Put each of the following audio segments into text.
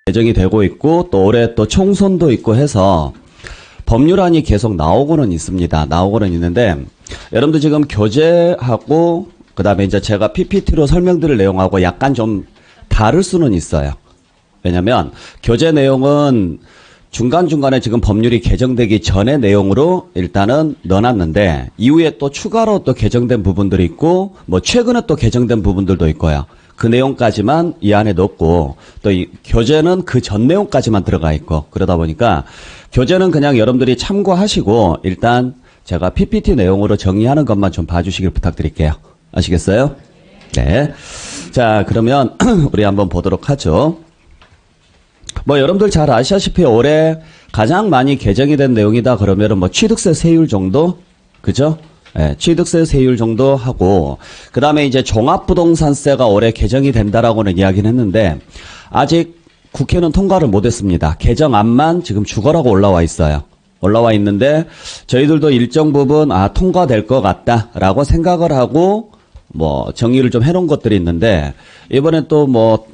예정이 되고 있고 또 올해 또 총선도 있고 해서 법률안이 계속 나오고는 있습니다. 나오고는 있는데 여러분들 지금 교재하고 그다음에 이제 제가 PPT로 설명드릴 내용하고 약간 좀 다를 수는 있어요. 왜냐면 교재 내용은 중간중간에 지금 법률이 개정되기 전의 내용으로 일단은 넣어놨는데 이후에 또 추가로 또 개정된 부분들이 있고 뭐 최근에 또 개정된 부분들도 있고요. 그 내용까지만 이 안에 넣고 또 이 교재는 그 전 내용까지만 들어가 있고 그러다 보니까 교재는 그냥 여러분들이 참고하시고 일단 제가 PPT 내용으로 정리하는 것만 좀 봐주시길 부탁드릴게요. 아시겠어요? 네. 자, 그러면 우리 한번 보도록 하죠. 뭐 여러분들 잘 아시다시피 올해 가장 많이 개정이 된 내용이다 그러면은 뭐 취득세 세율 정도? 그죠? 예, 취득세 세율 정도 하고 그 다음에 이제 종합부동산세가 올해 개정이 된다라고는 이야기는 했는데 아직 국회는 통과를 못했습니다. 개정안만 지금 죽어라고 올라와 있어요. 올라와 있는데 저희들도 일정 부분 통과될 것 같다라고 생각을 하고 뭐 정리를 좀 해놓은 것들이 있는데 이번에 또 뭐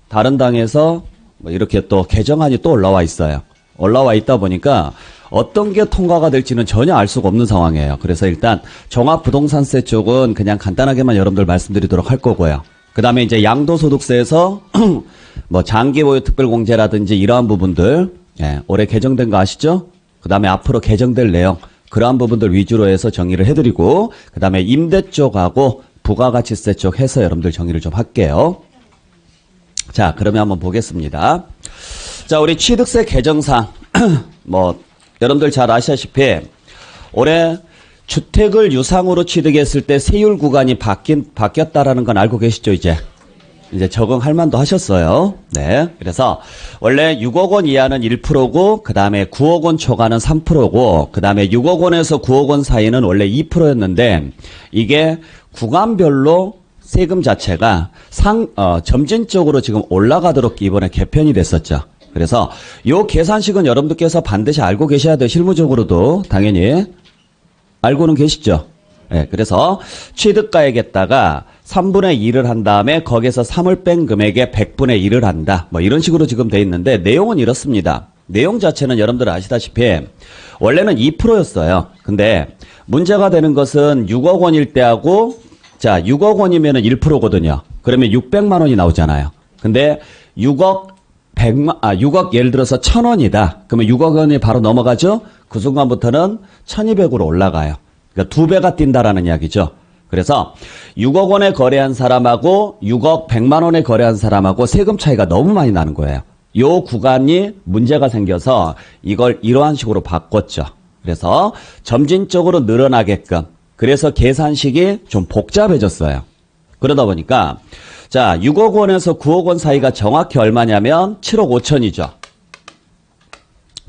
다른 당에서 뭐 이렇게 또 개정안이 또 올라와 있어요. 올라와 있다 보니까 어떤 게 통과가 될지는 전혀 알 수가 없는 상황이에요. 그래서 일단 종합부동산세 쪽은 그냥 간단하게만 여러분들 말씀드리도록 할 거고요. 그 다음에 이제 양도소득세에서 뭐 장기보유 특별공제라든지 이러한 부분들 올해 개정된 거 아시죠? 그 다음에 앞으로 개정될 내용 그러한 부분들 위주로 해서 정리를 해드리고 그 다음에 임대 쪽하고 부가가치세 쪽 해서 여러분들 정리를 좀 할게요. 자, 그러면 한번 보겠습니다. 자, 우리 취득세 개정상 뭐 여러분들 잘 아시다시피 올해 주택을 유상으로 취득했을 때 세율 구간이 바뀌었다라는 건 알고 계시죠? 이제 적응할 만도 하셨어요. 네. 그래서 원래 6억 원 이하는 1%고 그 다음에 9억 원 초과는 3%고 그 다음에 6억 원에서 9억 원 사이는 원래 2%였는데 이게 구간별로 세금 자체가 점진적으로 지금 올라가도록 이번에 개편이 됐었죠. 그래서 요 계산식은 여러분들께서 반드시 알고 계셔야 돼요. 실무적으로도 당연히 알고는 계시죠. 네, 그래서 취득가액에다가 3분의 2를 한 다음에 거기에서 3을 뺀 금액의 100분의 1을 한다. 뭐 이런 식으로 지금 돼 있는데 내용은 이렇습니다. 내용 자체는 여러분들 아시다시피 원래는 2%였어요. 근데 문제가 되는 것은 6억 원일 때하고 자 6억 원이면 1%거든요. 그러면 600만 원이 나오잖아요. 근데 6억 예를 들어서 1,000원이다. 그러면 6억 원이 바로 넘어가죠? 그 순간부터는 1,200으로 올라가요. 그러니까 2배가 뛴다라는 이야기죠. 그래서 6억 원에 거래한 사람하고 6억 100만 원에 거래한 사람하고 세금 차이가 너무 많이 나는 거예요. 요 구간이 문제가 생겨서 이걸 이러한 식으로 바꿨죠. 그래서 점진적으로 늘어나게끔. 그래서 계산식이 좀 복잡해졌어요. 그러다 보니까 자 6억 원에서 9억 원 사이가 정확히 얼마냐면 7억 5천이죠.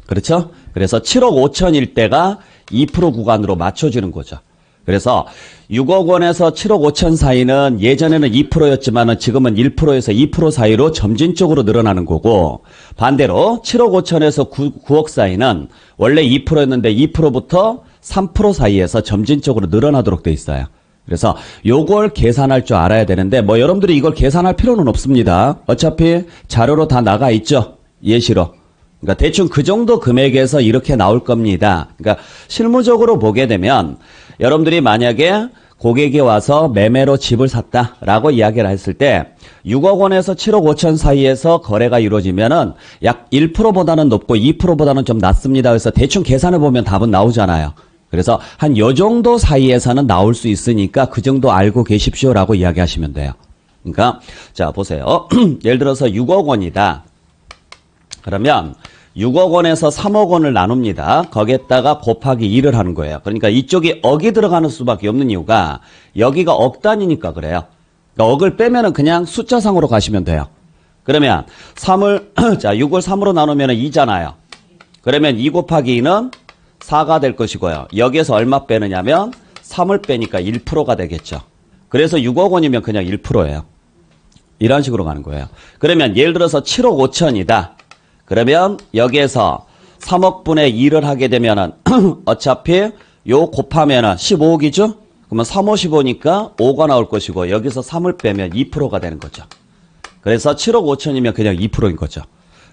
그렇죠? 그래서 7억 5천일 때가 2% 구간으로 맞춰지는 거죠. 그래서 6억 원에서 7억 5천 사이는 예전에는 2%였지만 지금은 1%에서 2% 사이로 점진적으로 늘어나는 거고 반대로 7억 5천에서 9억 사이는 원래 2%였는데 2%부터 3% 사이에서 점진적으로 늘어나도록 돼 있어요. 그래서 요걸 계산할 줄 알아야 되는데 뭐 여러분들이 이걸 계산할 필요는 없습니다. 어차피 자료로 다 나가 있죠. 예시로. 그러니까 대충 그 정도 금액에서 이렇게 나올 겁니다. 그러니까 실무적으로 보게 되면 여러분들이 만약에 고객이 와서 매매로 집을 샀다라고 이야기를 했을 때 6억 원에서 7억 5천 사이에서 거래가 이루어지면은 약 1%보다는 높고 2%보다는 좀 낮습니다. 그래서 대충 계산해 보면 답은 나오잖아요. 그래서 한 요 정도 사이에서는 나올 수 있으니까 그 정도 알고 계십시오라고 이야기하시면 돼요. 그러니까 자 보세요. 예를 들어서 6억 원이다. 그러면 6억 원에서 3억 원을 나눕니다. 거기에다가 곱하기 2를 하는 거예요. 그러니까 이쪽이 억이 들어가는 수밖에 없는 이유가 여기가 억 단위니까 그래요. 그러니까 억을 빼면은 그냥 숫자상으로 가시면 돼요. 그러면 3을 자 6을 3으로 나누면 2잖아요. 그러면 2 곱하기 2는 4가 될 것이고요. 여기에서 얼마 빼느냐면 3을 빼니까 1%가 되겠죠. 그래서 6억 원이면 그냥 1%예요. 이런 식으로 가는 거예요. 그러면 예를 들어서 7억 5천이다. 그러면 여기에서 3억 분의 2를 하게 되면은 어차피 요 곱하면은 15억이죠? 그러면 3, 5, 15니까 5가 나올 것이고 여기서 3을 빼면 2%가 되는 거죠. 그래서 7억 5천이면 그냥 2%인 거죠.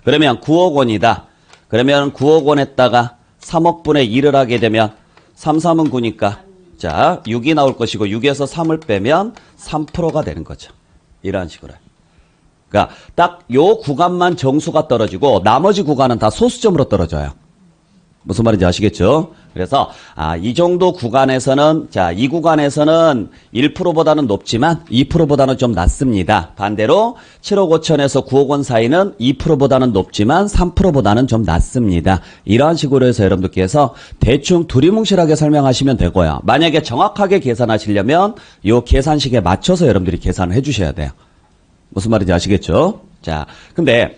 그러면 9억 원이다. 그러면 9억 원에다가 3억 분의 1을 하게 되면 3, 3은 9니까 자 6이 나올 것이고 6에서 3을 빼면 3%가 되는 거죠. 이런 식으로. 그러니까 딱 요 구간만 정수가 떨어지고 나머지 구간은 다 소수점으로 떨어져요. 무슨 말인지 아시겠죠? 그래서 이 정도 구간에서는 이 구간에서는 1%보다는 높지만 2%보다는 좀 낮습니다. 반대로 7억 5천에서 9억 원 사이는 2%보다는 높지만 3%보다는 좀 낮습니다. 이러한 식으로 해서 여러분들께서 대충 두리뭉실하게 설명하시면 되고요. 만약에 정확하게 계산하시려면 이 계산식에 맞춰서 여러분들이 계산을 해주셔야 돼요. 무슨 말인지 아시겠죠? 자, 근데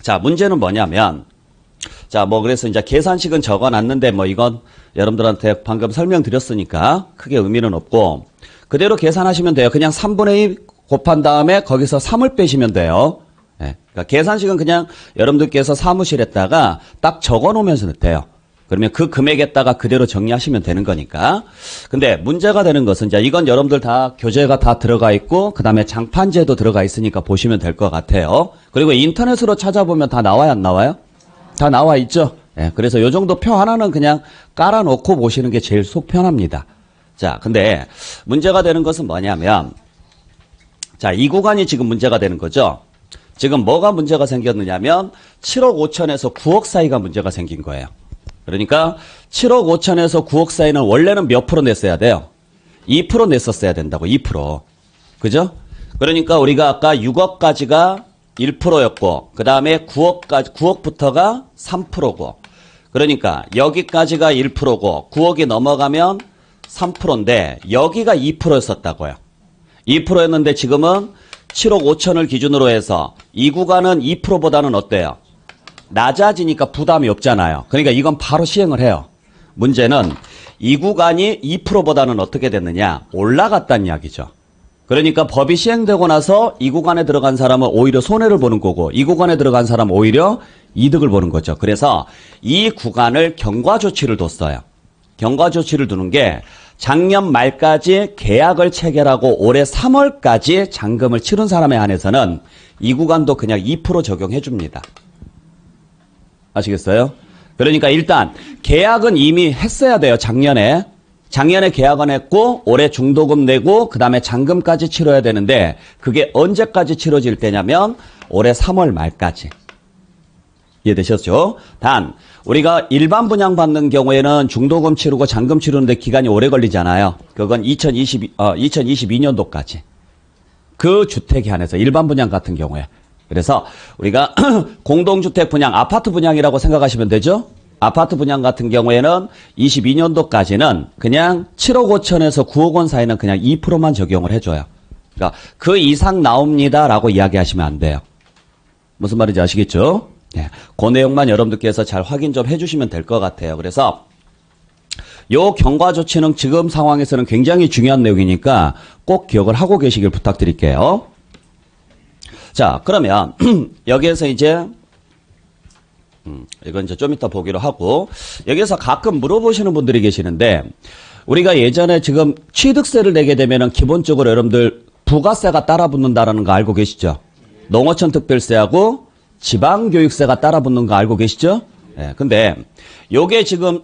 자 문제는 뭐냐면 자, 그래서 이제 계산식은 적어놨는데, 이건 여러분들한테 방금 설명드렸으니까 크게 의미는 없고, 그대로 계산하시면 돼요. 그냥 3분의 1 곱한 다음에 거기서 3을 빼시면 돼요. 네. 그러니까 계산식은 그냥 여러분들께서 사무실에다가 딱 적어 놓으면서 돼요. 그러면 그 금액에다가 그대로 정리하시면 되는 거니까. 근데 문제가 되는 것은, 이건 여러분들 다 교재가 다 들어가 있고, 그 다음에 장판지에도 들어가 있으니까 보시면 될 것 같아요. 그리고 인터넷으로 찾아보면 다 나와요, 안 나와요? 다 나와 있죠? 예, 그래서 요 정도 표 하나는 그냥 깔아놓고 보시는 게 제일 속 편합니다. 자, 근데 문제가 되는 것은 뭐냐면, 자, 이 구간이 지금 문제가 되는 거죠? 지금 뭐가 문제가 생겼느냐면, 7억 5천에서 9억 사이가 문제가 생긴 거예요. 그러니까, 7억 5천에서 9억 사이는 원래는 몇 프로 냈어야 돼요? 2% 냈었어야 된다고, 2%. 그죠? 그러니까 우리가 아까 6억까지가 1%였고 그 다음에 9억부터가 3%고 그러니까 여기까지가 1%고 9억이 넘어가면 3%인데 여기가 2%였었다고요. 2%였는데 지금은 7억 5천을 기준으로 해서 이 구간은 2%보다는 어때요? 낮아지니까 부담이 없잖아요. 그러니까 이건 바로 시행을 해요. 문제는 이 구간이 2%보다는 어떻게 됐느냐? 올라갔다는 이야기죠. 그러니까 법이 시행되고 나서 이 구간에 들어간 사람은 오히려 손해를 보는 거고 이 구간에 들어간 사람은 오히려 이득을 보는 거죠. 그래서 이 구간을 경과조치를 뒀어요. 경과조치를 두는 게 작년 말까지 계약을 체결하고 올해 3월까지 잔금을 치른 사람에 한해서는 이 구간도 그냥 2% 적용해 줍니다. 아시겠어요? 그러니까 일단 계약은 이미 했어야 돼요. 작년에 계약은 했고 올해 중도금 내고 그 다음에 잔금까지 치러야 되는데 그게 언제까지 치러질 때냐면 올해 3월 말까지. 이해되셨죠? 단 우리가 일반 분양 받는 경우에는 중도금 치르고 잔금 치르는데 기간이 오래 걸리잖아요. 그건 2022년도까지. 그 주택에 한해서 일반 분양 같은 경우에. 그래서 우리가 공동주택 분양, 아파트 분양이라고 생각하시면 되죠? 아파트 분양 같은 경우에는 22년도까지는 그냥 7억 5천에서 9억 원 사이는 그냥 2%만 적용을 해줘요. 그러니까 그 이상 나옵니다라고 이야기하시면 안 돼요. 무슨 말인지 아시겠죠? 네. 그 내용만 여러분들께서 잘 확인 좀 해주시면 될 것 같아요. 그래서 요 경과 조치는 지금 상황에서는 굉장히 중요한 내용이니까 꼭 기억을 하고 계시길 부탁드릴게요. 자, 그러면 여기에서 이제 이건 이제 좀 이따 보기로 하고 여기서 가끔 물어보시는 분들이 계시는데 우리가 예전에 지금 취득세를 내게 되면은 기본적으로 여러분들 부가세가 따라 붙는다라는 거 알고 계시죠? 농어촌 특별세하고 지방교육세가 따라 붙는 거 알고 계시죠? 예. 근데 요게 지금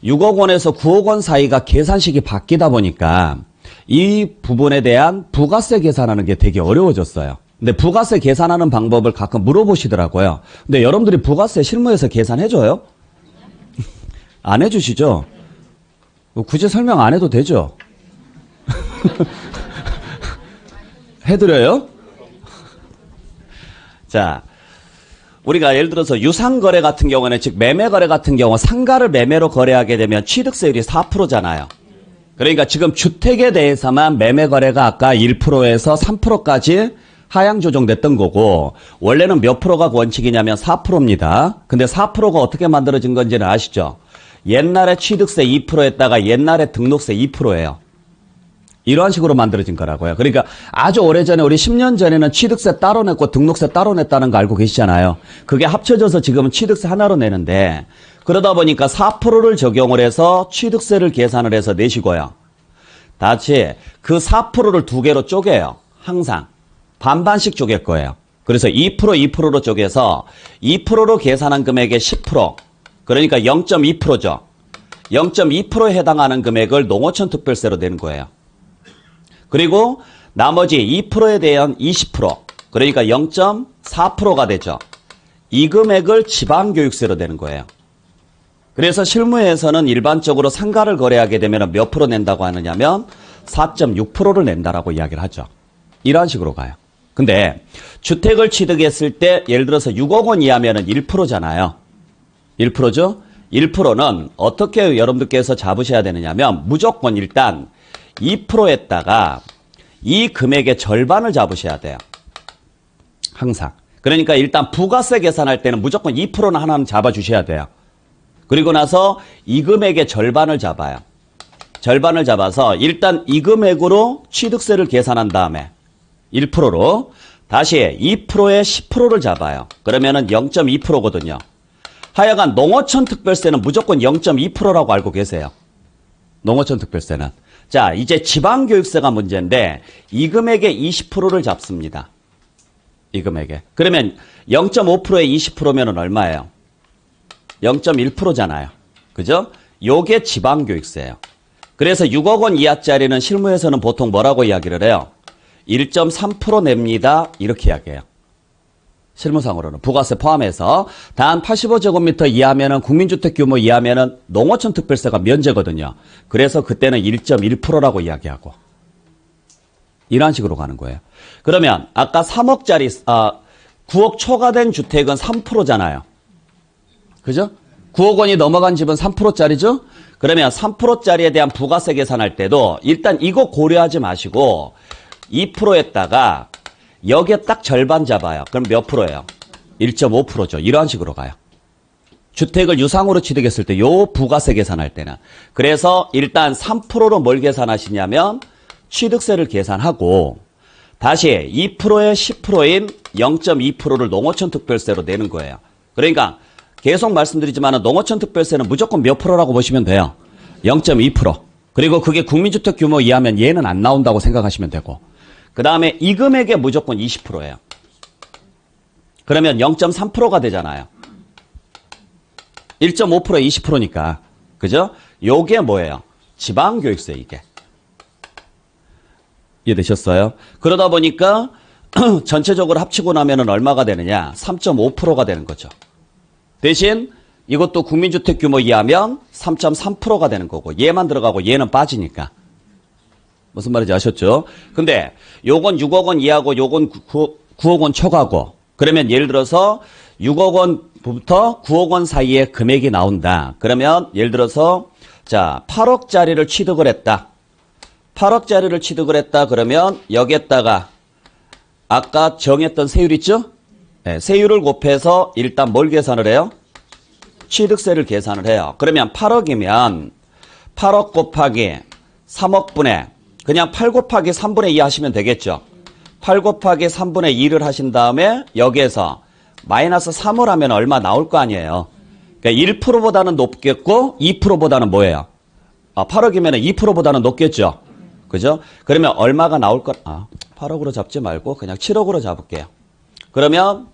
6억 원에서 9억 원 사이가 계산식이 바뀌다 보니까 이 부분에 대한 부가세 계산하는 게 되게 어려워졌어요. 근데 부가세 계산하는 방법을 가끔 물어보시더라고요. 근데 여러분들이 부가세 실무에서 계산해줘요? 안 해주시죠? 굳이 설명 안 해도 되죠? 해드려요? 자, 우리가 예를 들어서 유상거래 같은 경우는 즉 매매거래 같은 경우 상가를 매매로 거래하게 되면 취득세율이 4%잖아요. 그러니까 지금 주택에 대해서만 매매거래가 아까 1%에서 3%까지 하향 조정됐던 거고 원래는 몇 프로가 원칙이냐면 4%입니다. 근데 4%가 어떻게 만들어진 건지는 아시죠? 옛날에 취득세 2%에다가 옛날에 등록세 2%예요. 이러한 식으로 만들어진 거라고요. 그러니까 아주 오래전에 우리 10년 전에는 취득세 따로 냈고 등록세 따로 냈다는 거 알고 계시잖아요. 그게 합쳐져서 지금은 취득세 하나로 내는데 그러다 보니까 4%를 적용을 해서 취득세를 계산을 해서 내시고요. 다시 그 4%를 두 개로 쪼개요. 항상. 반반씩 쪼갤 거예요. 그래서 2%, 2%로 쪼개서 2%로 계산한 금액의 10%, 그러니까 0.2%죠. 0.2%에 해당하는 금액을 농어촌 특별세로 내는 거예요. 그리고 나머지 2%에 대한 20%, 그러니까 0.4%가 되죠. 이 금액을 지방교육세로 내는 거예요. 그래서 실무에서는 일반적으로 상가를 거래하게 되면 몇 프로 낸다고 하느냐면 4.6%를 낸다라고 이야기를 하죠. 이런 식으로 가요. 근데 주택을 취득했을 때 예를 들어서 6억 원 이하면 1%잖아요. 1%죠? 1%는 어떻게 여러분들께서 잡으셔야 되느냐면 무조건 일단 2%에다가 이 금액의 절반을 잡으셔야 돼요. 항상. 그러니까 일단 부가세 계산할 때는 무조건 2%는 하나는 잡아주셔야 돼요. 그리고 나서 이 금액의 절반을 잡아요. 절반을 잡아서 일단 이 금액으로 취득세를 계산한 다음에 1%로 다시 2%에 10%를 잡아요. 그러면은 0.2%거든요. 하여간 농어촌 특별세는 무조건 0.2%라고 알고 계세요. 농어촌 특별세는. 자, 이제 지방교육세가 문제인데 이 금액의 20%를 잡습니다. 이 금액에. 그러면 0.5%에 20%면은 얼마예요? 0.1%잖아요. 그죠? 요게 지방교육세예요. 그래서 6억 원 이하짜리는 실무에서는 보통 뭐라고 이야기를 해요? 1.3% 냅니다. 이렇게 이야기해요. 실무상으로는 부가세 포함해서 단 85제곱미터 이하면은 국민주택 규모 이하면은 농어촌 특별세가 면제거든요. 그래서 그때는 1.1%라고 이야기하고 이런 식으로 가는 거예요. 그러면 아까 3억짜리 9억 초과된 주택은 3%잖아요. 그죠? 9억 원이 넘어간 집은 3%짜리죠? 그러면 3%짜리에 대한 부가세 계산할 때도 일단 이거 고려하지 마시고 2%에다가 여기에 딱 절반 잡아요. 그럼 몇 프로예요? 1.5%죠. 이런 식으로 가요. 주택을 유상으로 취득했을 때 요 부가세 계산할 때는. 그래서 일단 3%로 뭘 계산하시냐면 취득세를 계산하고 다시 2%에 10%인 0.2%를 농어촌 특별세로 내는 거예요. 그러니까 계속 말씀드리지만 농어촌 특별세는 무조건 몇 프로라고 보시면 돼요. 0.2%. 그리고 그게 국민주택 규모 이하면 얘는 안 나온다고 생각하시면 되고 그 다음에 이 금액에 무조건 20%예요. 그러면 0.3%가 되잖아요. 1.5%에 20%니까. 그죠? 요게 뭐예요? 지방교육세 이게. 이해되셨어요? 그러다 보니까 전체적으로 합치고 나면은 얼마가 되느냐? 3.5%가 되는 거죠. 대신 이것도 국민주택 규모 이하면 3.3%가 되는 거고 얘만 들어가고 얘는 빠지니까. 무슨 말인지 아셨죠? 근데 요건 6억 원 이하고 요건 9억 원 초과고 그러면 예를 들어서 6억 원부터 9억 원 사이에 금액이 나온다. 그러면 예를 들어서 자 8억짜리를 취득을 했다. 8억짜리를 취득을 했다. 그러면 여기에다가 아까 정했던 세율 있죠? 네, 세율을 곱해서 일단 뭘 계산을 해요? 취득세를 계산을 해요. 그러면 8억이면 8억 곱하기 3억분의 그냥 8 곱하기 3분의 2 하시면 되겠죠. 8 곱하기 3분의 2를 하신 다음에 여기에서 마이너스 3을 하면 얼마 나올 거 아니에요. 그러니까 1%보다는 높겠고 2%보다는 뭐예요? 8억이면 2%보다는 높겠죠. 그죠? 그러면 얼마가 나올 거 8억으로 잡지 말고 그냥 7억으로 잡을게요. 그러면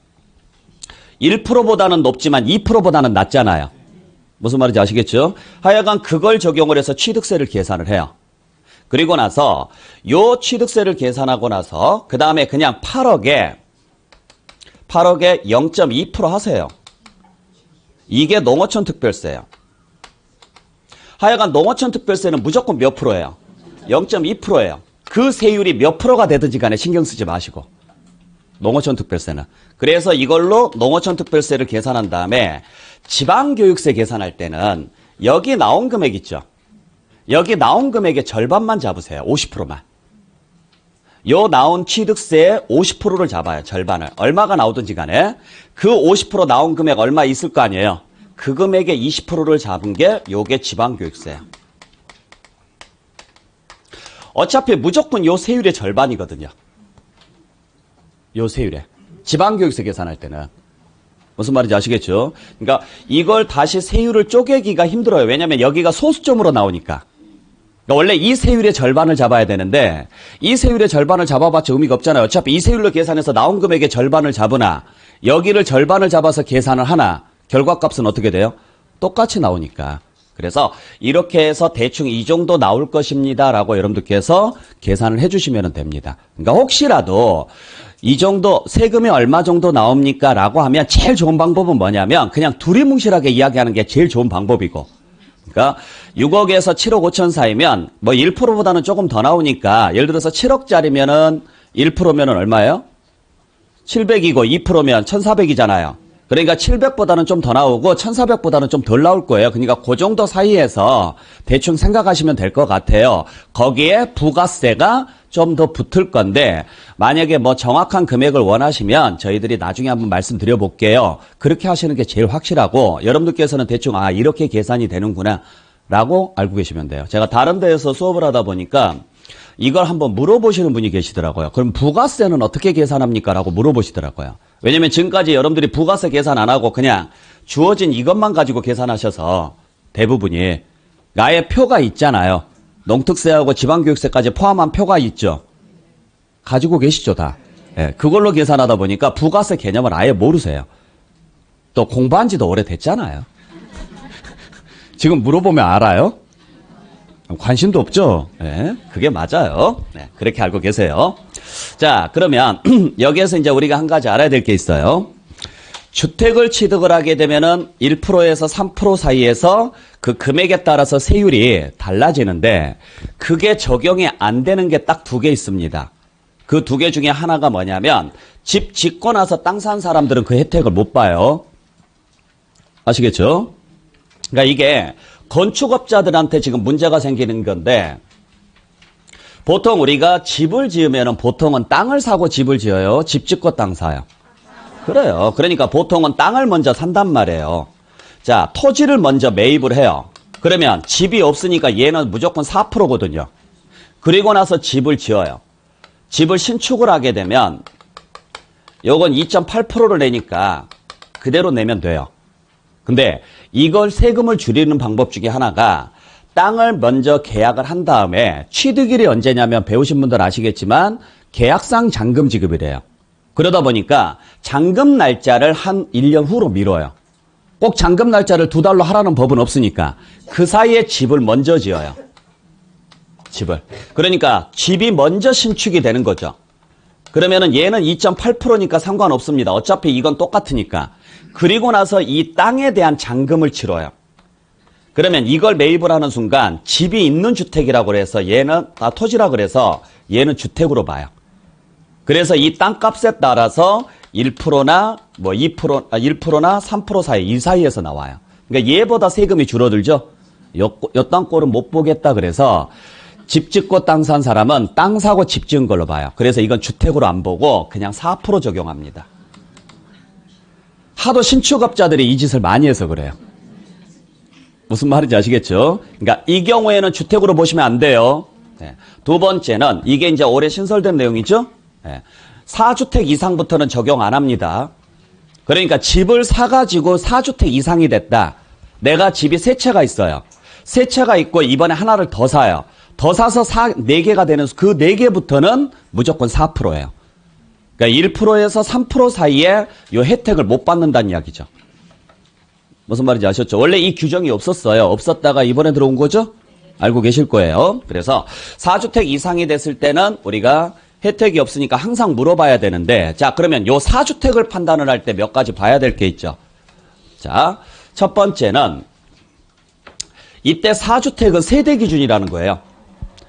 1%보다는 높지만 2%보다는 낮잖아요. 무슨 말인지 아시겠죠? 하여간 그걸 적용을 해서 취득세를 계산을 해요. 그리고 나서 요 취득세를 계산하고 나서 그 다음에 그냥 8억에 0.2% 하세요. 이게 농어촌 특별세예요. 하여간 농어촌 특별세는 무조건 몇 프로예요? 0.2%예요. 그 세율이 몇 프로가 되든지 간에 신경 쓰지 마시고. 농어촌 특별세는. 그래서 이걸로 농어촌 특별세를 계산한 다음에 지방교육세 계산할 때는 여기 나온 금액 있죠. 여기 나온 금액의 절반만 잡으세요. 50%만. 요 나온 취득세의 50%를 잡아요. 절반을. 얼마가 나오든지 간에 그 50% 나온 금액 얼마 있을 거 아니에요. 그 금액의 20%를 잡은 게 요게 지방교육세예요. 어차피 무조건 요 세율의 절반이거든요. 요 세율에. 지방교육세 계산할 때는. 무슨 말인지 아시겠죠? 그러니까 이걸 다시 세율을 쪼개기가 힘들어요. 왜냐하면 여기가 소수점으로 나오니까. 그러니까 원래 이 세율의 절반을 잡아야 되는데 이 세율의 절반을 잡아봤자 의미가 없잖아요. 어차피 이 세율로 계산해서 나온 금액의 절반을 잡으나 여기를 절반을 잡아서 계산을 하나 결과값은 어떻게 돼요? 똑같이 나오니까. 그래서 이렇게 해서 대충 이 정도 나올 것입니다라고 여러분들께서 계산을 해주시면 됩니다. 그러니까 혹시라도 이 정도 세금이 얼마 정도 나옵니까? 라고 하면 제일 좋은 방법은 뭐냐면 그냥 두리뭉실하게 이야기하는 게 제일 좋은 방법이고, 그러니까 6억에서 7억 5천 사이면 뭐 1%보다는 조금 더 나오니까 예를 들어서 7억짜리면은 1%면은 얼마예요? 700이고 2%면 1400이잖아요. 그러니까 700보다는 좀 더 나오고 1400보다는 좀 덜 나올 거예요. 그러니까 그 정도 사이에서 대충 생각하시면 될 것 같아요. 거기에 부가세가 좀 더 붙을 건데 만약에 뭐 정확한 금액을 원하시면 저희들이 나중에 한번 말씀드려 볼게요. 그렇게 하시는 게 제일 확실하고 여러분들께서는 대충 아 이렇게 계산이 되는구나 라고 알고 계시면 돼요. 제가 다른 데에서 수업을 하다 보니까 이걸 한번 물어보시는 분이 계시더라고요. 그럼 부가세는 어떻게 계산합니까? 라고 물어보시더라고요. 왜냐면 지금까지 여러분들이 부가세 계산 안 하고 그냥 주어진 이것만 가지고 계산하셔서 대부분이 아예 표가 있잖아요. 농특세하고 지방교육세까지 포함한 표가 있죠. 가지고 계시죠, 다. 예, 그걸로 계산하다 보니까 부가세 개념을 아예 모르세요. 또 공부한 지도 오래됐잖아요. 지금 물어보면 알아요? 관심도 없죠? 네, 그게 맞아요. 네, 그렇게 알고 계세요. 자, 그러면 여기에서 이제 우리가 한 가지 알아야 될 게 있어요. 주택을 취득을 하게 되면은 1%에서 3% 사이에서 그 금액에 따라서 세율이 달라지는데 그게 적용이 안 되는 게 딱 두 개 있습니다. 그 두 개 중에 하나가 뭐냐면 집 짓고 나서 땅 산 사람들은 그 혜택을 못 봐요. 아시겠죠? 그러니까 이게 건축업자들한테 지금 문제가 생기는 건데 보통 우리가 집을 지으면은 보통은 땅을 사고 집을 지어요. 집 짓고 땅 사요. 그래요. 그러니까 보통은 땅을 먼저 산단 말이에요. 자, 토지를 먼저 매입을 해요. 그러면 집이 없으니까 얘는 무조건 4%거든요. 그리고 나서 집을 지어요. 집을 신축을 하게 되면 요건 2.8%를 내니까 그대로 내면 돼요. 근데 이걸 세금을 줄이는 방법 중에 하나가 땅을 먼저 계약을 한 다음에 취득일이 언제냐면 배우신 분들 아시겠지만 계약상 잔금 지급이래요. 그러다 보니까 잔금 날짜를 한 1년 후로 미뤄요. 꼭 잔금 날짜를 2달로 하라는 법은 없으니까 그 사이에 집을 먼저 지어요. 집을. 그러니까 집이 먼저 신축이 되는 거죠. 그러면은 얘는 2.8%니까 상관없습니다. 어차피 이건 똑같으니까. 그리고 나서 이 땅에 대한 잔금을 치러요. 그러면 이걸 매입을 하는 순간 집이 있는 주택이라고 해서 얘는 토지라 그래서 얘는 주택으로 봐요. 그래서 이 땅값에 따라서 1%나 뭐 1%나 3% 사이 이 사이에서 나와요. 그러니까 얘보다 세금이 줄어들죠. 요 땅 꼴은 못 보겠다 그래서 집 짓고 땅 산 사람은 땅 사고 집 지은 걸로 봐요. 그래서 이건 주택으로 안 보고 그냥 4% 적용합니다. 하도 신축업자들이 이 짓을 많이 해서 그래요. 무슨 말인지 아시겠죠? 그러니까 이 경우에는 주택으로 보시면 안 돼요. 네. 두 번째는 이게 이제 올해 신설된 내용이죠. 네. 4주택 이상부터는 적용 안 합니다. 그러니까 집을 사가지고 4주택 이상이 됐다. 내가 집이 3채가 있어요. 3채가 있고 이번에 하나를 더 사요. 더 사서 4개가 되는 그 4개부터는 무조건 4%예요. 그러니까 1%에서 3% 사이에 이 혜택을 못 받는다는 이야기죠. 무슨 말인지 아셨죠? 원래 이 규정이 없었어요. 없었다가 이번에 들어온 거죠? 알고 계실 거예요. 그래서 4주택 이상이 됐을 때는 우리가 혜택이 없으니까 항상 물어봐야 되는데 자 그러면 요 4주택을 판단을 할 때 몇 가지 봐야 될 게 있죠. 자, 첫 번째는 이때 4주택은 세대 기준이라는 거예요.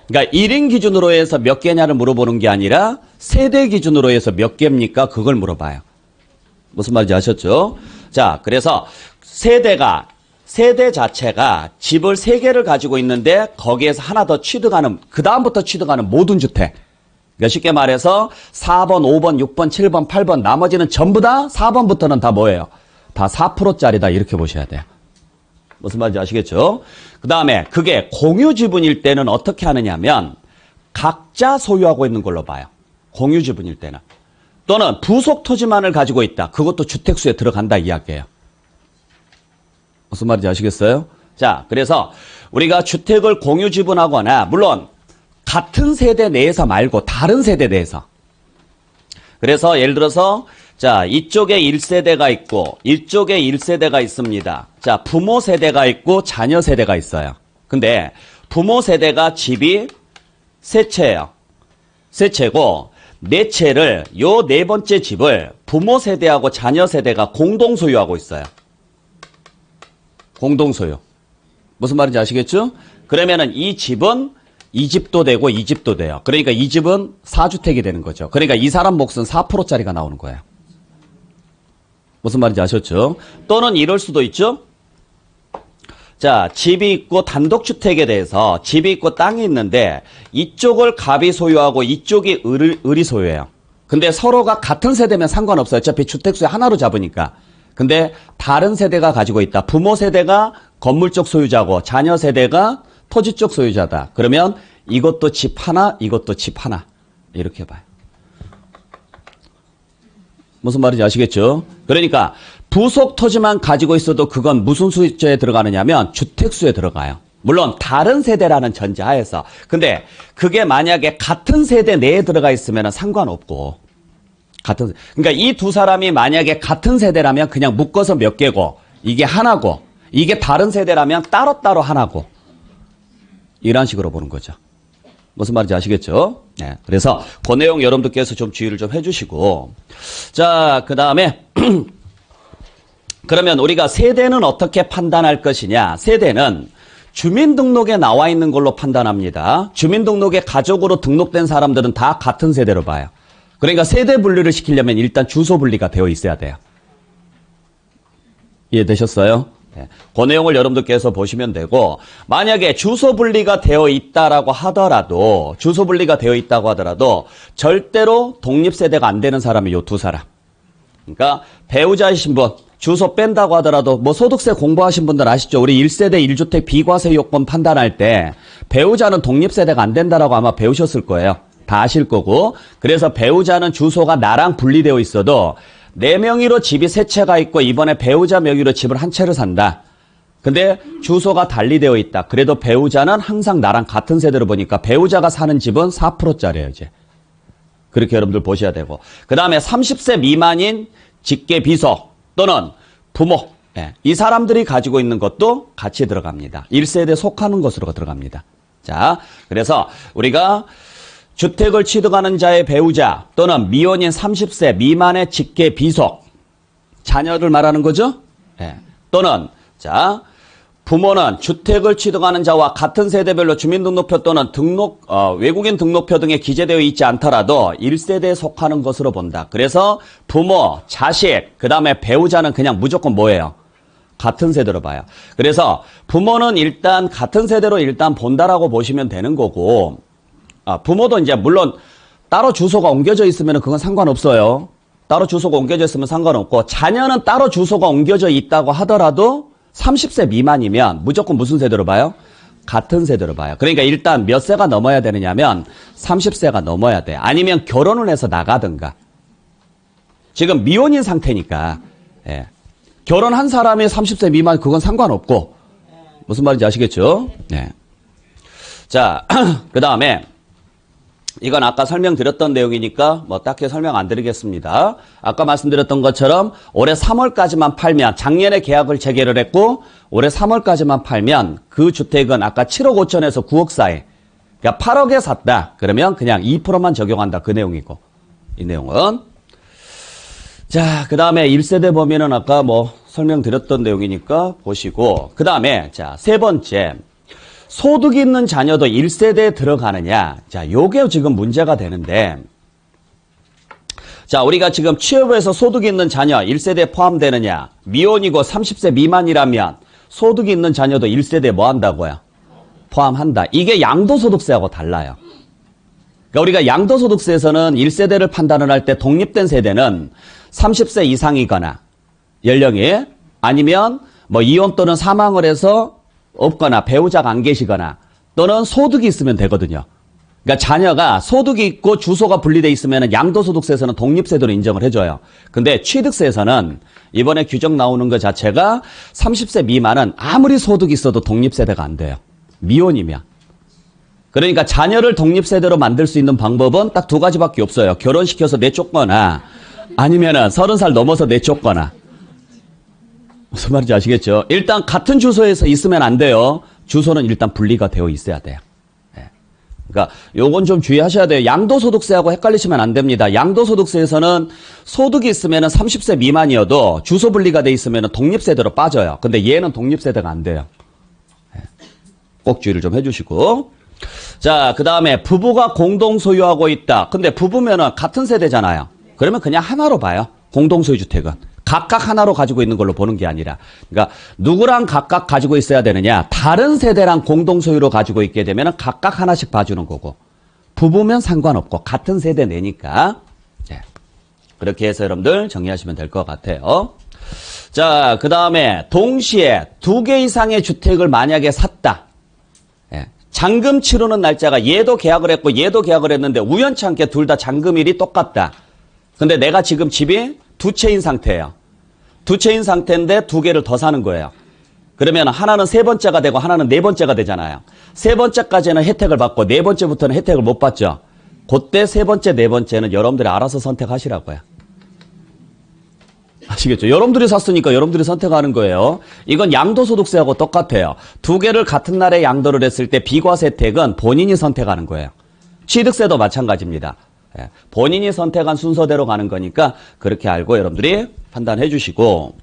그러니까 1인 기준으로 해서 몇 개냐를 물어보는 게 아니라 세대 기준으로 해서 몇 개입니까? 그걸 물어봐요. 무슨 말인지 아셨죠? 자, 그래서 세대 자체가 집을 3개를 가지고 있는데 거기에서 하나 더 취득하는, 그 다음부터 취득하는 모든 주택. 그러니까 쉽게 말해서 4번, 5번, 6번, 7번, 8번 나머지는 전부 다 4번부터는 다 뭐예요? 다 4%짜리다 이렇게 보셔야 돼요. 무슨 말인지 아시겠죠? 그 다음에 그게 공유 지분일 때는 어떻게 하느냐면 각자 소유하고 있는 걸로 봐요. 공유 지분일 때는. 또는 부속 토지만을 가지고 있다. 그것도 주택수에 들어간다 이야기예요. 무슨 말인지 아시겠어요? 자, 그래서 우리가 주택을 공유 지분하거나 물론 같은 세대 내에서 말고 다른 세대 내에서 그래서 예를 들어서 자, 이쪽에 1세대가 있고 이쪽에 1세대가 있습니다. 자, 부모 세대가 있고 자녀 세대가 있어요. 근데 부모 세대가 집이 세 채예요. 세 채고 네 채를 요 네 번째 집을 부모 세대하고 자녀 세대가 공동 소유하고 있어요. 공동 소유. 무슨 말인지 아시겠죠? 그러면은 이 집은 이 집도 되고 이 집도 돼요. 그러니까 이 집은 4주택이 되는 거죠. 그러니까 이 사람 몫은 4%짜리가 나오는 거예요. 무슨 말인지 아셨죠? 또는 이럴 수도 있죠? 자, 집이 있고 단독주택에 대해서 집이 있고 땅이 있는데 이쪽을 갑이 소유하고 이쪽이 을이 소유해요. 근데 서로가 같은 세대면 상관없어요. 어차피 주택수에 하나로 잡으니까. 근데 다른 세대가 가지고 있다. 부모 세대가 건물 쪽 소유자고 자녀 세대가 토지 쪽 소유자다. 그러면 이것도 집 하나, 이것도 집 하나. 이렇게 봐요. 무슨 말인지 아시겠죠? 그러니까 부속 토지만 가지고 있어도 그건 무슨 수에 들어가느냐면 주택수에 들어가요. 물론 다른 세대라는 전제하에서. 근데 그게 만약에 같은 세대 내에 들어가 있으면 상관없고. 그러니까 이 두 사람이 만약에 같은 세대라면 그냥 묶어서 몇 개고 이게 하나고 이게 다른 세대라면 따로따로 하나고 이런 식으로 보는 거죠. 무슨 말인지 아시겠죠? 네. 그래서 그 내용 여러분들께서 좀 주의를 좀 해주시고 자, 그 다음에 그러면 우리가 세대는 어떻게 판단할 것이냐? 세대는 주민등록에 나와 있는 걸로 판단합니다. 주민등록에 가족으로 등록된 사람들은 다 같은 세대로 봐요. 그러니까 세대 분류를 시키려면 일단 주소 분리가 되어 있어야 돼요. 이해되셨어요? 네. 그 내용을 여러분들께서 보시면 되고 만약에 주소 분리가 되어 있다라고 하더라도 절대로 독립세대가 안 되는 사람이 요 두 사람. 그러니까 배우자이신 분 주소 뺀다고 하더라도 뭐 소득세 공부하신 분들 아시죠? 우리 1세대 1주택 비과세 요건 판단할 때 배우자는 독립세대가 안 된다라고 아마 배우셨을 거예요. 다 아실 거고. 그래서 배우자는 주소가 나랑 분리되어 있어도 내 명의로 집이 세 채가 있고 이번에 배우자 명의로 집을 한 채를 산다. 근데 주소가 달리되어 있다. 그래도 배우자는 항상 나랑 같은 세대로 보니까 배우자가 사는 집은 4%짜리예요, 이제. 그렇게 여러분들 보셔야 되고. 그 다음에 30세 미만인 직계 비속 또는 부모. 네. 이 사람들이 가지고 있는 것도 같이 들어갑니다. 1세대에 속하는 것으로 들어갑니다. 자, 그래서 우리가 주택을 취득하는 자의 배우자 또는 미혼인 30세 미만의 직계 비속 자녀를 말하는 거죠. 네. 또는 자 부모는 주택을 취득하는 자와 같은 세대별로 주민등록표 또는 외국인 등록표 등에 기재되어 있지 않더라도 1세대에 속하는 것으로 본다. 그래서 부모, 자식, 그 다음에 배우자는 그냥 무조건 뭐예요? 같은 세대로 봐요. 그래서 부모는 일단 같은 세대로 일단 본다라고 보시면 되는 거고 부모도 이제 물론 따로 주소가 옮겨져 있으면 그건 상관없어요. 따로 주소가 옮겨져 있으면 상관없고 자녀는 따로 주소가 옮겨져 있다고 하더라도 30세 미만이면 무조건 무슨 세대로 봐요? 같은 세대로 봐요. 그러니까 일단 몇 세가 넘어야 되느냐면 30세가 넘어야 돼. 아니면 결혼을 해서 나가든가. 지금 미혼인 상태니까 예. 결혼한 사람이 30세 미만 그건 상관없고 무슨 말인지 아시겠죠? 네. 자, 그 다음에 이건 아까 설명드렸던 내용이니까 뭐 딱히 설명 안 드리겠습니다. 아까 말씀드렸던 것처럼 올해 3월까지만 팔면 작년에 계약을 재개를 했고 올해 3월까지만 팔면 그 주택은 아까 7억 5천에서 9억 사이 그러니까 8억에 샀다. 그러면 그냥 2%만 적용한다. 그 내용이고 이 내용은 자, 그 다음에 1세대 범위는 아까 뭐 설명드렸던 내용이니까 보시고 그 다음에 자, 세 번째 소득이 있는 자녀도 1세대에 들어가느냐. 자, 요게 지금 문제가 되는데 자, 우리가 지금 취업해서 소득이 있는 자녀 1세대에 포함되느냐. 미혼이고 30세 미만이라면 소득이 있는 자녀도 1세대에 뭐 한다고요? 포함한다. 이게 양도소득세하고 달라요. 그러니까 우리가 양도소득세에서는 1세대를 판단을 할 때 독립된 세대는 30세 이상이거나 연령이 아니면 뭐 이혼 또는 사망을 해서 없거나 배우자가 안 계시거나 또는 소득이 있으면 되거든요. 그러니까 자녀가 소득이 있고 주소가 분리돼 있으면 양도소득세에서는 독립세대로 인정을 해줘요. 근데 취득세에서는 이번에 규정 나오는 것 자체가 30세 미만은 아무리 소득이 있어도 독립세대가 안 돼요. 미혼이면. 그러니까 자녀를 독립세대로 만들 수 있는 방법은 딱 두 가지밖에 없어요. 결혼시켜서 내쫓거나 아니면은 30살 넘어서 내쫓거나. 무슨 말인지 아시겠죠? 일단 같은 주소에서 있으면 안 돼요. 주소는 일단 분리가 되어 있어야 돼요. 그러니까 요건 좀 주의하셔야 돼요. 양도소득세하고 헷갈리시면 안 됩니다. 양도소득세에서는 소득이 있으면 30세 미만이어도 주소 분리가 돼 있으면 독립세대로 빠져요. 근데 얘는 독립세대가 안 돼요. 꼭 주의를 좀 해주시고. 자, 그 다음에 부부가 공동 소유하고 있다. 근데 부부면은 같은 세대잖아요. 그러면 그냥 하나로 봐요. 공동소유 주택은. 각각 하나로 가지고 있는 걸로 보는 게 아니라. 그러니까 누구랑 각각 가지고 있어야 되느냐. 다른 세대랑 공동소유로 가지고 있게 되면 각각 하나씩 봐주는 거고. 부부면 상관없고 같은 세대 내니까. 네. 그렇게 해서 여러분들 정리하시면 될 것 같아요. 자, 그 다음에 동시에 2개 이상의 주택을 만약에 샀다. 네. 잔금 치르는 날짜가 얘도 계약을 했고 얘도 계약을 했는데 우연치 않게 둘 다 잔금일이 똑같다. 근데 내가 지금 집이 2채인 상태예요. 2채인 상태인데 2개를 더 사는 거예요. 그러면 하나는 3번째가 되고 하나는 4번째가 되잖아요. 3번째까지는 혜택을 받고 4번째부터는 혜택을 못 받죠. 그때 3번째, 4번째는 여러분들이 알아서 선택하시라고요. 아시겠죠? 여러분들이 샀으니까 여러분들이 선택하는 거예요. 이건 양도소득세하고 똑같아요. 2개를 같은 날에 양도를 했을 때 비과세 혜택은 본인이 선택하는 거예요. 취득세도 마찬가지입니다. 본인이 선택한 순서대로 가는 거니까 그렇게 알고 여러분들이 판단해 주시고.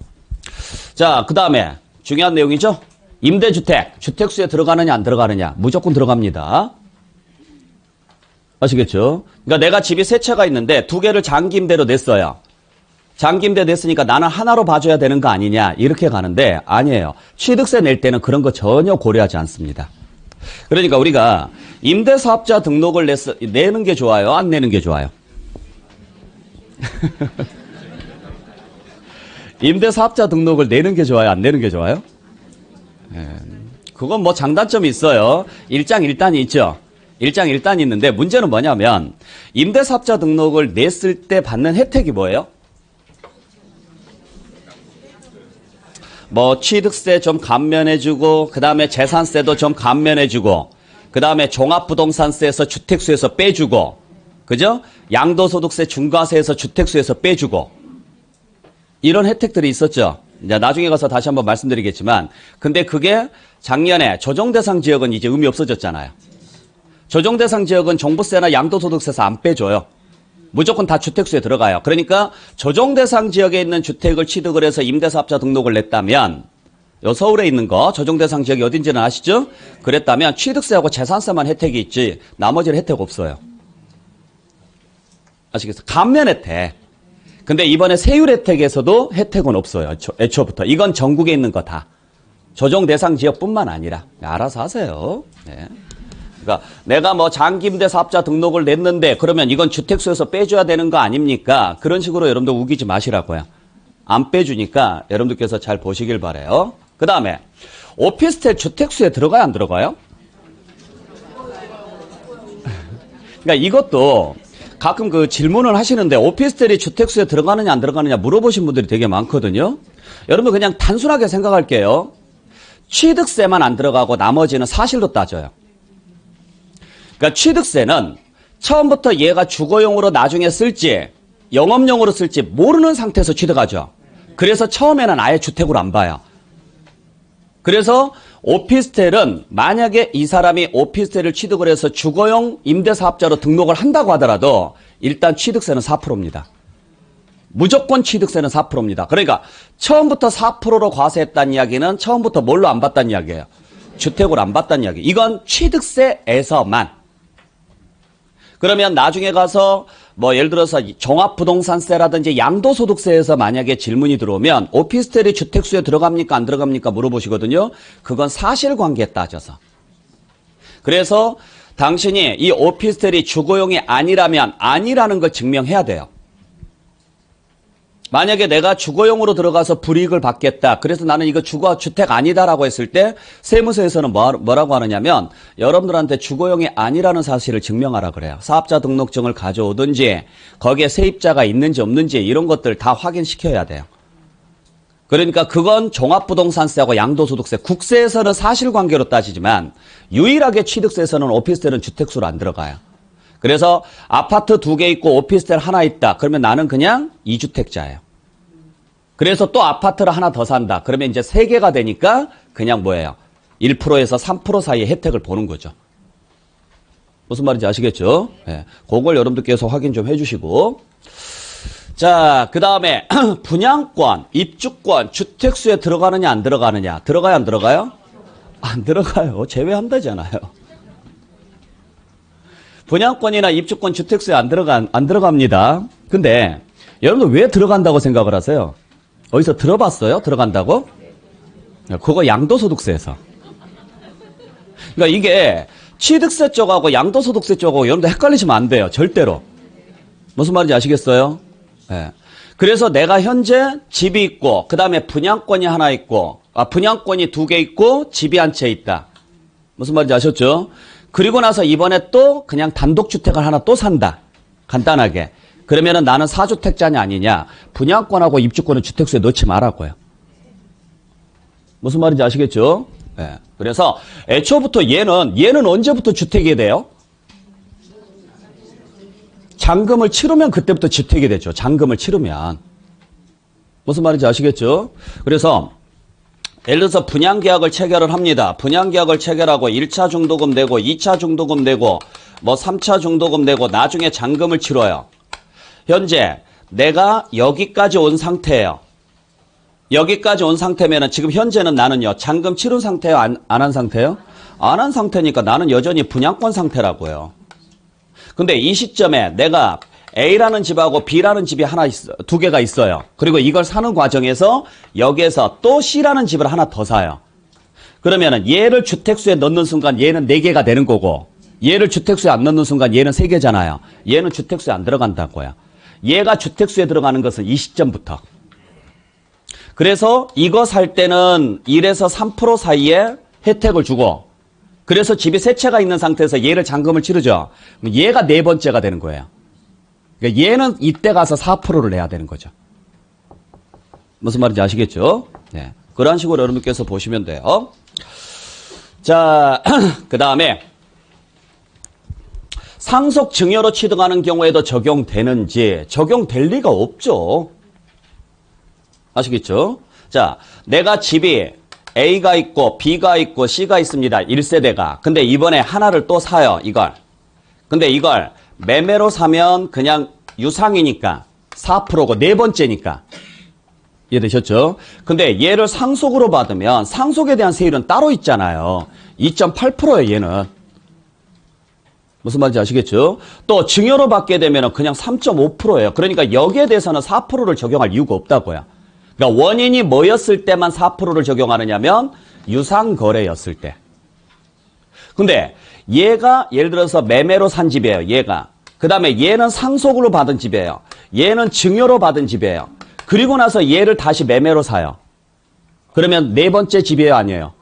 자, 그 다음에 중요한 내용이죠. 임대주택, 주택수에 들어가느냐 안 들어가느냐. 무조건 들어갑니다. 아시겠죠? 그러니까 내가 집이 3채가 있는데 2개를 장기임대로 냈어요. 장기임대 냈으니까 나는 하나로 봐줘야 되는 거 아니냐 이렇게 가는데 아니에요. 취득세 낼 때는 그런 거 전혀 고려하지 않습니다. 그러니까 우리가 임대사업자 등록을 내는 게 좋아요? 안 내는 게 좋아요? 임대사업자 등록을 내는 게 좋아요? 안 내는 게 좋아요? 그건 뭐 장단점이 있어요. 일장일단이 있죠. 일장일단이 있는데 문제는 뭐냐면 임대사업자 등록을 냈을 때 받는 혜택이 뭐예요? 뭐 취득세 좀 감면해주고 그 다음에 재산세도 좀 감면해주고 그 다음에 종합부동산세에서 주택수에서 빼주고 그죠? 양도소득세 중과세에서 주택수에서 빼주고 이런 혜택들이 있었죠. 이제 나중에 가서 다시 한번 말씀드리겠지만 근데 그게 작년에 조정대상 지역은 이제 의미 없어졌잖아요. 조정대상 지역은 종부세나 양도소득세에서 안 빼줘요. 무조건 다 주택수에 들어가요. 그러니까 조정대상 지역에 있는 주택을 취득을 해서 임대사업자 등록을 냈다면 요 서울에 있는 거 조정대상 지역이 어딘지는 아시죠? 그랬다면 취득세하고 재산세만 혜택이 있지 나머지는 혜택 없어요. 아시겠어요? 감면 혜택. 근데 이번에 세율 혜택에서도 혜택은 없어요. 애초부터. 이건 전국에 있는 거 다. 조정대상 지역뿐만 아니라 알아서 하세요. 네. 그러니까 내가 뭐 장기임대 사업자 등록을 냈는데 그러면 이건 주택수에서 빼줘야 되는 거 아닙니까? 그런 식으로 여러분들 우기지 마시라고요. 안 빼주니까 여러분들께서 잘 보시길 바라요. 그 다음에 오피스텔 주택수에 들어가요? 안 들어가요? 그러니까 이것도 가끔 그 질문을 하시는데 오피스텔이 주택수에 들어가느냐 안 들어가느냐 물어보신 분들이 되게 많거든요. 여러분 그냥 단순하게 생각할게요. 취득세만 안 들어가고 나머지는 사실로 따져요. 그러니까 취득세는 처음부터 얘가 주거용으로 나중에 쓸지 영업용으로 쓸지 모르는 상태에서 취득하죠. 그래서 처음에는 아예 주택으로 안 봐요. 그래서 오피스텔은 만약에 이 사람이 오피스텔을 취득을 해서 주거용 임대사업자로 등록을 한다고 하더라도 일단 취득세는 4%입니다. 무조건 취득세는 4%입니다. 그러니까 처음부터 4%로 과세했다는 이야기는 처음부터 뭘로 안 봤다는 이야기예요. 주택으로 안 봤다는 이야기. 이건 취득세에서만. 그러면 나중에 가서 뭐 예를 들어서 종합부동산세라든지 양도소득세에서 만약에 질문이 들어오면 오피스텔이 주택수에 들어갑니까 안 들어갑니까 물어보시거든요. 그건 사실관계에 따져서. 그래서 당신이 이 오피스텔이 주거용이 아니라면 아니라는 걸 증명해야 돼요. 만약에 내가 주거용으로 들어가서 불이익을 받겠다. 그래서 나는 이거 주거주택 아니다라고 했을 때 세무서에서는 뭐라고 하느냐면 여러분들한테 주거용이 아니라는 사실을 증명하라 그래요. 사업자 등록증을 가져오든지 거기에 세입자가 있는지 없는지 이런 것들 다 확인시켜야 돼요. 그러니까 그건 종합부동산세하고 양도소득세, 국세에서는 사실관계로 따지지만 유일하게 취득세에서는 오피스텔은 주택수로 안 들어가요. 그래서 아파트 2개 있고 오피스텔 하나 있다. 그러면 나는 그냥 2주택자예요. 그래서 또 아파트를 하나 더 산다. 그러면 이제 3개가 되니까 그냥 뭐예요? 1%에서 3% 사이의 혜택을 보는 거죠. 무슨 말인지 아시겠죠? 네. 그걸 여러분들께서 확인 좀 해주시고. 자, 그 다음에 분양권, 입주권, 주택수에 들어가느냐 안 들어가느냐. 들어가요 안 들어가요? 안 들어가요. 제외한다잖아요. 분양권이나 입주권, 주택수에 안 들어갑니다. 근데 여러분들 왜 들어간다고 생각을 하세요? 어디서 들어봤어요? 들어간다고? 그거 양도소득세에서. 그러니까 이게 취득세 쪽하고 양도소득세 쪽하고 여러분들 헷갈리시면 안 돼요. 절대로. 무슨 말인지 아시겠어요? 네. 그래서 내가 현재 집이 있고 그 다음에 분양권이 하나 있고 분양권이 2개 있고 집이 한 채 있다. 무슨 말인지 아셨죠? 그리고 나서 이번에 또 그냥 단독주택을 하나 또 산다. 간단하게. 그러면은 나는 4주택자냐 아니냐. 분양권하고 입주권은 주택수에 넣지 말라고요. 무슨 말인지 아시겠죠? 네. 그래서 애초부터 얘는 언제부터 주택이 돼요? 잔금을 치르면 그때부터 주택이 되죠. 잔금을 치르면. 무슨 말인지 아시겠죠? 그래서 예를 들어서 분양계약을 체결을 합니다. 분양계약을 체결하고 1차 중도금 내고 2차 중도금 내고 뭐 3차 중도금 내고 나중에 잔금을 치러요. 현재 내가 여기까지 온 상태예요. 여기까지 온 상태면은 지금 현재는 나는요. 잔금 치른 상태예요? 안 한 상태예요? 안 한 상태니까 나는 여전히 분양권 상태라고요. 근데 이 시점에 내가 A라는 집하고 B라는 집이 하나 있어, 2개가 있어요. 그리고 이걸 사는 과정에서 여기에서 또 C라는 집을 하나 더 사요. 그러면은 얘를 주택수에 넣는 순간 얘는 4개가 되는 거고 얘를 주택수에 안 넣는 순간 얘는 3개잖아요. 얘는 주택수에 안 들어간다고요. 얘가 주택수에 들어가는 것은 이 시점부터. 그래서 이거 살 때는 1에서 3% 사이에 혜택을 주고 그래서 집이 3채가 있는 상태에서 얘를 잔금을 치르죠. 얘가 4번째가 되는 거예요. 그러니까 얘는 이때 가서 4%를 내야 되는 거죠. 무슨 말인지 아시겠죠? 네. 그런 식으로 여러분께서 보시면 돼요. 자, 그 다음에 상속 증여로 취득하는 경우에도 적용되는지 적용될 리가 없죠. 아시겠죠? 자, 내가 집이 A가 있고 B가 있고 C가 있습니다. 1세대가. 근데 이번에 하나를 또 사요. 이걸. 근데 이걸 매매로 사면 그냥 유상이니까 4%고 4번째니까. 이해되셨죠? 근데 얘를 상속으로 받으면 상속에 대한 세율은 따로 있잖아요. 2.8%예요, 얘는. 무슨 말인지 아시겠죠? 또 증여로 받게 되면 그냥 3.5%예요. 그러니까 여기에 대해서는 4%를 적용할 이유가 없다고요. 그러니까 원인이 뭐였을 때만 4%를 적용하느냐면 유상거래였을 때. 근데 얘가 예를 들어서 매매로 산 집이에요. 얘가. 그 다음에 얘는 상속으로 받은 집이에요. 얘는 증여로 받은 집이에요. 그리고 나서 얘를 다시 매매로 사요. 그러면 4번째 집이에요? 아니에요?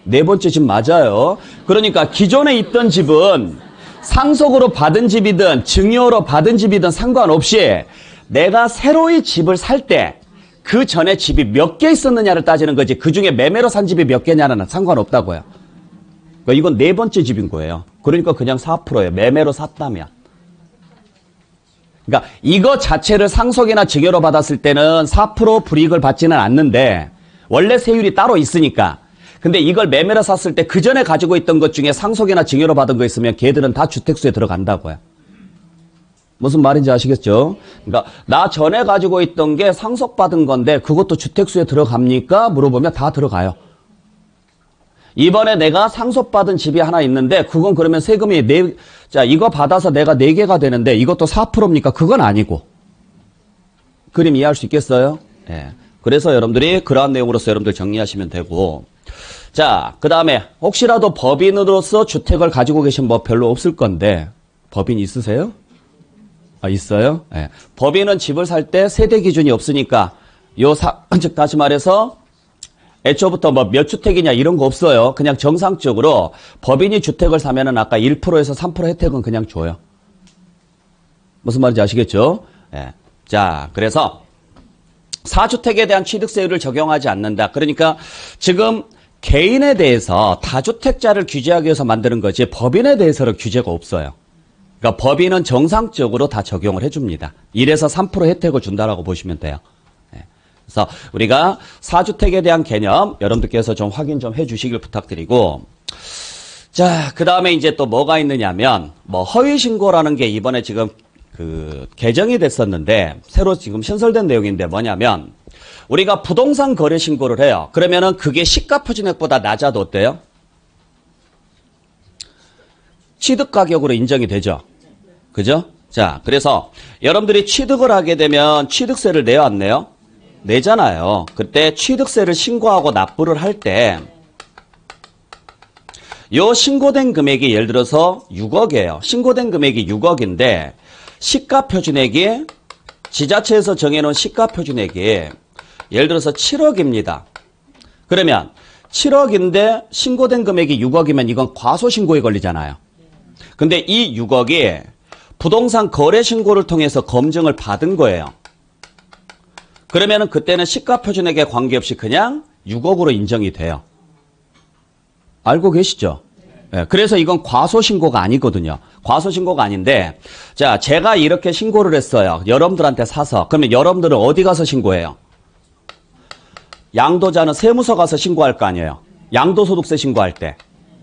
4번째 집 맞아요. 그러니까 기존에 있던 집은 상속으로 받은 집이든 증여로 받은 집이든 상관없이 내가 새로이 집을 살 때 그 전에 집이 몇 개 있었느냐를 따지는 거지 그 중에 매매로 산 집이 몇 개냐는 상관없다고요. 그러니까 이건 4번째 집인 거예요. 그러니까 그냥 4%예요. 매매로 샀다면. 그러니까 이거 자체를 상속이나 증여로 받았을 때는 4% 불이익을 받지는 않는데 원래 세율이 따로 있으니까. 근데 이걸 매매로 샀을 때 그 전에 가지고 있던 것 중에 상속이나 증여로 받은 거 있으면 걔들은 다 주택수에 들어간다고요. 무슨 말인지 아시겠죠? 그러니까 나 전에 가지고 있던 게 상속받은 건데 그것도 주택수에 들어갑니까? 물어보면 다 들어가요. 이번에 내가 상속받은 집이 하나 있는데 그건 그러면 세금이 자 이거 받아서 내가 4개가 되는데 이것도 4%입니까? 그건 아니고. 그림 이해할 수 있겠어요? 네. 그래서 여러분들이 그러한 내용으로서 여러분들 정리하시면 되고 자 그 다음에 혹시라도 법인으로서 주택을 가지고 계신 뭐 별로 없을 건데 법인 있으세요? 있어요? 예. 법인은 집을 살 때 세대 기준이 없으니까 즉 다시 말해서 애초부터 뭐 몇 주택이냐 이런 거 없어요. 그냥 정상적으로 법인이 주택을 사면은 아까 1%에서 3% 혜택은 그냥 줘요. 무슨 말인지 아시겠죠? 예. 자, 그래서 4주택에 대한 취득세율을 적용하지 않는다. 그러니까 지금 개인에 대해서 다주택자를 규제하기 위해서 만드는 거지 법인에 대해서는 규제가 없어요. 그러니까 법인은 정상적으로 다 적용을 해줍니다. 1에서 3% 혜택을 준다라고 보시면 돼요. 네. 그래서 우리가 4주택에 대한 개념 여러분들께서 좀 확인 좀 해주시길 부탁드리고, 자, 그 다음에 이제 또 뭐가 있느냐면 뭐 허위 신고라는 게 이번에 지금 개정이 됐었는데 새로 지금 신설된 내용인데 뭐냐면 우리가 부동산 거래 신고를 해요. 그러면은 그게 시가 표준액보다 낮아도 어때요? 취득 가격으로 인정이 되죠. 그죠? 자, 그래서 여러분들이 취득을 하게 되면 취득세를 내요, 안 내요? 내잖아요. 그때 취득세를 신고하고 납부를 할 때 요 신고된 금액이 예를 들어서 6억이에요. 신고된 금액이 6억인데 시가 표준액이 지자체에서 정해놓은 시가 표준액이 예를 들어서 7억입니다. 그러면 7억인데 신고된 금액이 6억이면 이건 과소신고에 걸리잖아요. 근데 이 6억이 부동산 거래 신고를 통해서 검증을 받은 거예요. 그러면은 그때는 시가 표준액에 관계없이 그냥 6억으로 인정이 돼요. 알고 계시죠? 네, 그래서 이건 과소신고가 아니거든요. 과소신고가 아닌데, 자, 제가 이렇게 신고를 했어요. 여러분들한테 사서. 그러면 여러분들은 어디 가서 신고해요? 양도자는 세무서 가서 신고할 거 아니에요. 양도소득세 신고할 때.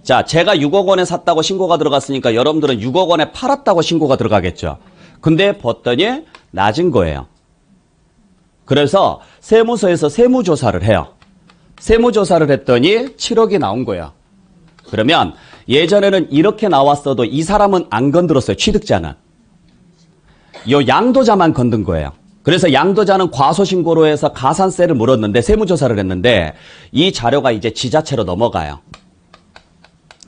자, 제가 6억 원에 샀다고 신고가 들어갔으니까 여러분들은 6억 원에 팔았다고 신고가 들어가겠죠. 근데 봤더니 낮은 거예요. 그래서 세무서에서 세무조사를 해요. 세무조사를 했더니 7억이 나온 거예요. 그러면 예전에는 이렇게 나왔어도 이 사람은 안 건드렸어요. 취득자는. 요 양도자만 건든 거예요. 그래서 양도자는 과소신고로 해서 가산세를 물었는데 세무조사를 했는데 이 자료가 이제 지자체로 넘어가요.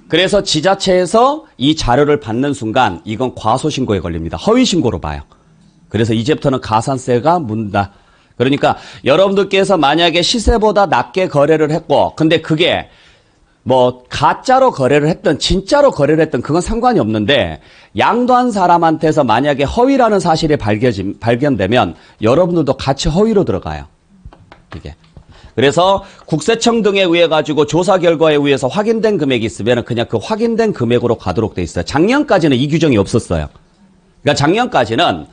그래서 지자체에서 이 자료를 받는 순간 이건 과소신고에 걸립니다. 허위신고로 봐요. 그래서 이제부터는 가산세가 문다. 그러니까 여러분들께서 만약에 시세보다 낮게 거래를 했고 근데 그게 뭐 가짜로 거래를 했든 진짜로 거래를 했든 그건 상관이 없는데 양도한 사람한테서 만약에 허위라는 사실이 발견되면 여러분들도 같이 허위로 들어가요. 이게. 그래서 국세청 등에 의해 가지고 조사 결과에 의해서 확인된 금액이 있으면 그냥 그 확인된 금액으로 가도록 돼 있어요. 작년까지는 이 규정이 없었어요. 그러니까 작년까지는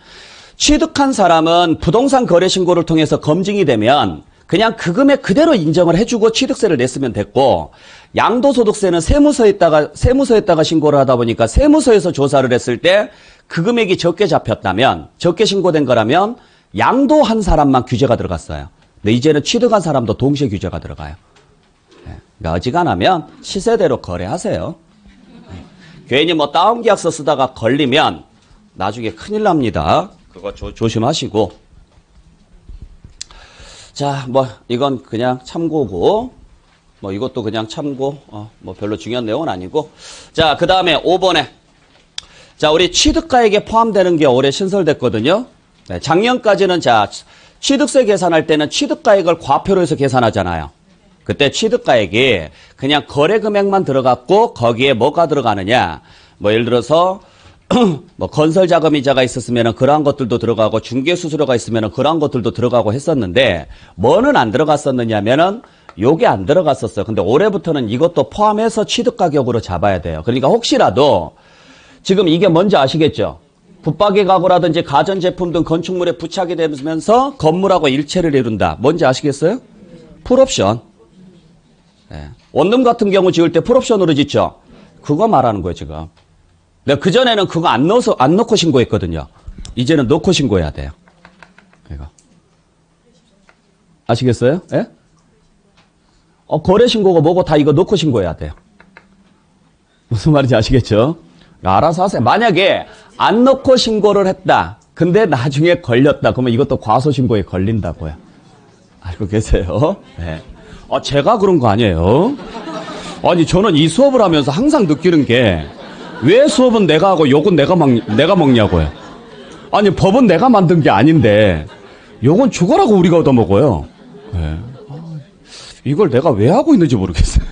취득한 사람은 부동산 거래 신고를 통해서 검증이 되면 그냥 그 금액 그대로 인정을 해주고 취득세를 냈으면 됐고 양도소득세는 세무서에다가 신고를 하다 보니까 세무서에서 조사를 했을 때 그 금액이 적게 잡혔다면 적게 신고된 거라면 양도한 사람만 규제가 들어갔어요. 근데 이제는 취득한 사람도 동시에 규제가 들어가요. 그러니까 어지간하면 시세대로 거래하세요. 괜히 뭐 다운계약서 쓰다가 걸리면 나중에 큰일 납니다. 그거 조심하시고. 자, 뭐 이건 그냥 참고고 뭐 이것도 그냥 참고 뭐 별로 중요한 내용은 아니고. 자, 그 다음에 5번에 자, 우리 취득가액에 포함되는 게 올해 신설됐거든요. 네, 작년까지는 자 취득세 계산할 때는 취득가액을 과표로 해서 계산하잖아요. 그때 취득가액이 그냥 거래 금액만 들어갔고 거기에 뭐가 들어가느냐. 뭐 예를 들어서 뭐 건설자금이자가 있었으면 그러한 것들도 들어가고 중개수수료가 있으면 그러한 것들도 들어가고 했었는데 뭐는 안 들어갔었느냐면은 요게 안 들어갔었어요. 근데 올해부터는 이것도 포함해서 취득가격으로 잡아야 돼요. 그러니까 혹시라도 지금 이게 뭔지 아시겠죠? 붙박이 가구라든지 가전제품 등 건축물에 부착이 되면서 건물하고 일체를 이룬다. 뭔지 아시겠어요? 풀옵션. 네. 원룸 같은 경우 지을 때 풀옵션으로 짓죠? 그거 말하는 거예요, 지금. 근데 그전에는 그거 안 넣고 신고했거든요. 이제는 넣고 신고해야 돼요. 이거. 아시겠어요? 예? 거래 신고가 뭐고 다 이거 넣고 신고해야 돼요. 무슨 말인지 아시겠죠? 알아서 하세요. 만약에 안 넣고 신고를 했다. 근데 나중에 걸렸다. 그러면 이것도 과소신고에 걸린다고요. 알고 계세요? 네. 제가 그런 거 아니에요. 아니, 저는 이 수업을 하면서 항상 느끼는 게 왜 수업은 내가 하고 욕은 내가 먹냐고요. 아니, 법은 내가 만든 게 아닌데, 요건 죽어라고 우리가 얻어먹어요. 네. 이걸 내가 왜 하고 있는지 모르겠어요.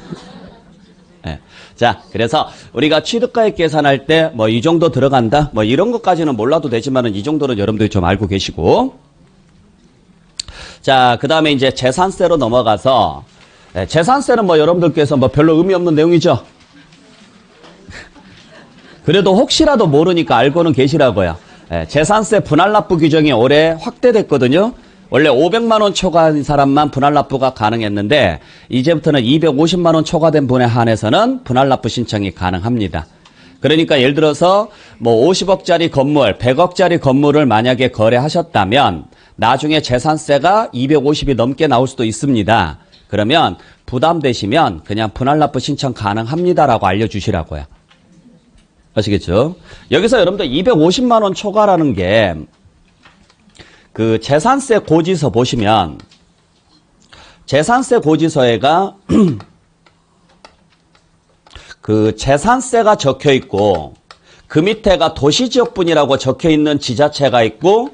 네. 자, 그래서 우리가 취득가액 계산할 때 뭐 이 정도 들어간다, 뭐 이런 것까지는 몰라도 되지만은 이 정도는 여러분들이 좀 알고 계시고. 자, 그 다음에 이제 재산세로 넘어가서, 네, 재산세는 뭐 여러분들께서 뭐 별로 의미 없는 내용이죠? 그래도 혹시라도 모르니까 알고는 계시라고요. 네, 재산세 분할납부 규정이 올해 확대됐거든요. 원래 500만 원 초과한 사람만 분할납부가 가능했는데 이제부터는 250만 원 초과된 분에 한해서는 분할납부 신청이 가능합니다. 그러니까 예를 들어서 뭐 50억짜리 건물, 100억짜리 건물을 만약에 거래하셨다면 나중에 재산세가 250이 넘게 나올 수도 있습니다. 그러면 부담되시면 그냥 분할납부 신청 가능합니다라고 알려주시라고요. 아시겠죠? 여기서 여러분들 250만 원 초과라는 게 그 재산세 고지서 보시면 재산세 고지서에가 그 재산세가 적혀 있고 그 밑에가 도시지역분이라고 적혀 있는 지자체가 있고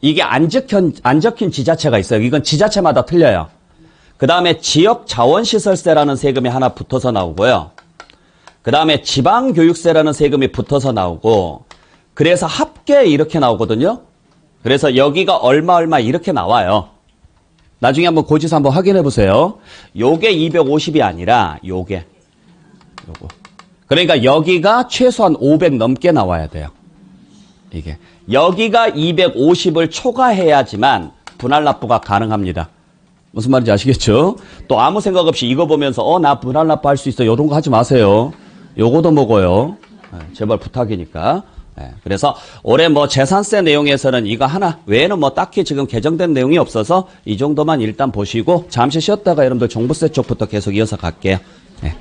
이게 안 적힌 지자체가 있어요. 이건 지자체마다 틀려요. 그 다음에 지역자원시설세라는 세금이 하나 붙어서 나오고요. 그 다음에 지방교육세라는 세금이 붙어서 나오고 그래서 합계 이렇게 나오거든요. 그래서 여기가 얼마 이렇게 나와요. 나중에 한번 고지서 한번 확인해 보세요. 요게 250이 아니라 요거. 그러니까 여기가 최소한 500 넘게 나와야 돼요. 이게. 여기가 250을 초과해야지만 분할납부가 가능합니다. 무슨 말인지 아시겠죠? 또 아무 생각 없이 이거 보면서 나 분할납부 할 수 있어. 요런 거 하지 마세요. 요거도 먹어요. 제발 부탁이니까. 그래서 올해 뭐 재산세 내용에서는 이거 하나 외에는 뭐 딱히 지금 개정된 내용이 없어서 이 정도만 일단 보시고 잠시 쉬었다가 여러분들 종부세 쪽부터 계속 이어서 갈게요.